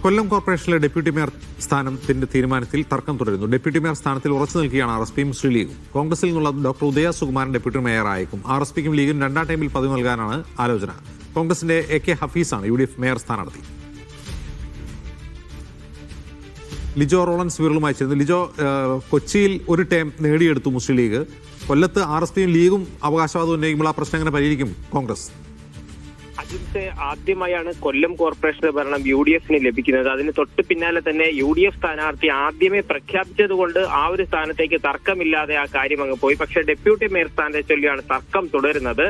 കൊല്ലം കോർപ്പറേഷനിലെ deputy mayor സ്ഥാനത്തിന്റെ തീരുമാനത്തിൽ തർക്കം തുടരുന്നു. ഡെപ്യൂട്ടി മേയർ സ്ഥാനത്തിൽ ഉറച്ചു നിൽക്കുകയാണ് RSPയും മുസ്ലിം ലീഗും. കോൺഗ്രസിൽ നിന്നുള്ള ഡോക്ടർ ഉദയ സുകുമാരൻ ഡെപ്യൂട്ടി മേയറായേക്കും. RSPക്കും ലീഗിനും രണ്ടാം ടൈമിൽ പദവി നൽകാനാണ് ആലോചന. കോൺഗ്രസിന്റെ AK ഹഫീസാണ് UDF മേയർ സ്ഥാനാർത്ഥി. ലിജോ റോളൻസ് വിരളുമായി ചേർന്നു. ലിജോ, കൊച്ചിയിൽ ഒരു ടൈം നേടിയെടുത്തു മുസ്ലിം ലീഗ്. കൊല്ലത്ത് RSPയും ലീഗും അവകാശവാദം ഉന്നയിക്കുമ്പോൾ ആ പ്രശ്നം എങ്ങനെ പരിഹരിക്കും കോൺഗ്രസ്? അജിത്ത്, ആദ്യമായാണ് കൊല്ലം കോർപ്പറേഷന്റെ ഭരണം UDFന് ലഭിക്കുന്നത്. അതിന് തൊട്ട് പിന്നാലെ തന്നെ UDF സ്ഥാനാർത്ഥി ആദ്യമേ പ്രഖ്യാപിച്ചതുകൊണ്ട് ആ ഒരു സ്ഥാനത്തേക്ക് തർക്കമില്ലാതെ ആ കാര്യം അങ്ങ് പോയി. പക്ഷേ ഡെപ്യൂട്ടി മേയർ സ്ഥാനത്തെ ചൊല്ലിയാണ് തർക്കം തുടരുന്നത്.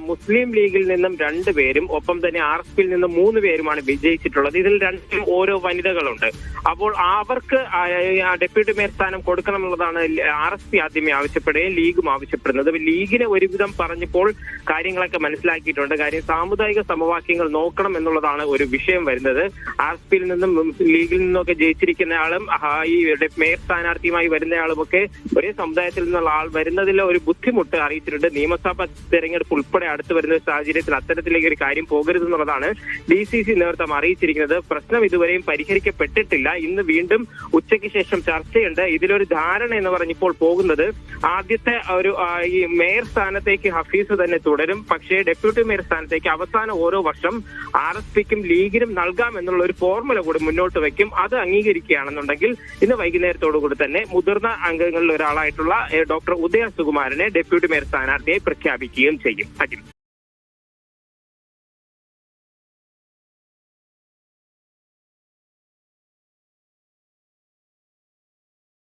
മുസ്ലിം ലീഗിൽ നിന്നും 2 പേരും ഒപ്പം തന്നെ RSPയിൽ നിന്നും 3 പേരുമാണ് വിജയിച്ചിട്ടുള്ളത്. ഇതിൽ 2 ഓരോ വനിതകളുണ്ട്. അപ്പോൾ അവർക്ക് ഡെപ്യൂട്ടി മേയർ സ്ഥാനം കൊടുക്കണമെന്നുള്ളതാണ് RSP ആദ്യമേ ആവശ്യപ്പെടുകയും ലീഗും ആവശ്യപ്പെടുന്നത്. ലീഗിനെ ഒരുവിധം പറഞ്ഞപ്പോൾ കാര്യങ്ങളൊക്കെ മനസ്സിലാക്കിയിട്ടുണ്ട്. കാര്യം സാമുദായിക സമവാക്യങ്ങൾ നോക്കണം എന്നുള്ളതാണ് ഒരു വിഷയം വരുന്നത്. RSPയിൽ നിന്നും ലീഗിൽ നിന്നൊക്കെ ജയിച്ചിരിക്കുന്നയാളും ഈ മേയർ സ്ഥാനാർത്ഥിയുമായി വരുന്നയാളുമൊക്കെ ഒരേ സമുദായത്തിൽ നിന്നുള്ള ആൾ വരുന്നതിൽ ഒരു ബുദ്ധിമുട്ട് അറിയിച്ചിട്ടുണ്ട്. നിയമസഭാ തെരഞ്ഞെടുപ്പ് ഉൾപ്പെടെ അടുത്ത് വരുന്ന സാഹചര്യത്തിൽ അത്തരത്തിലേക്ക് ഒരു കാര്യം പോകരുതെന്നുള്ളതാണ് DCC നേതൃത്വം അറിയിച്ചിരിക്കുന്നത്. പ്രശ്നം ഇതുവരെയും പരിഹരിക്കപ്പെട്ടിട്ടില്ല. ഇന്ന് വീണ്ടും ഉച്ചയ്ക്ക് ശേഷം ചർച്ചയുണ്ട്. ഇതിലൊരു ധാരണ എന്ന് പറഞ്ഞപ്പോൾ പോകുന്നത് ആദ്യത്തെ ഒരു ഈ മേയർ സ്ഥാനത്തേക്ക് ഹഫീസ് തന്നെ തുടരും. പക്ഷേ ഡെപ്യൂട്ടി മേയർ സ്ഥാനത്തേക്ക് അവസാനം ഓരോ വർഷം RSPക്കും ലീഗിനും നൽകാം എന്നുള്ള ഒരു ഫോർമുല കൂടി മുന്നോട്ട് വയ്ക്കും. അത് അംഗീകരിക്കുകയാണെന്നുണ്ടെങ്കിൽ ഇന്ന് വൈകുന്നേരത്തോടുകൂടി തന്നെ മുതിർന്ന അംഗങ്ങളിൽ ഒരാളായിട്ടുള്ള ഡോക്ടർ ഉദയ സുകുമാരനെ ഡെപ്യൂട്ടി മേയർ സ്ഥാനാർത്ഥിയായി പ്രഖ്യാപിക്കുകയും ചെയ്യും.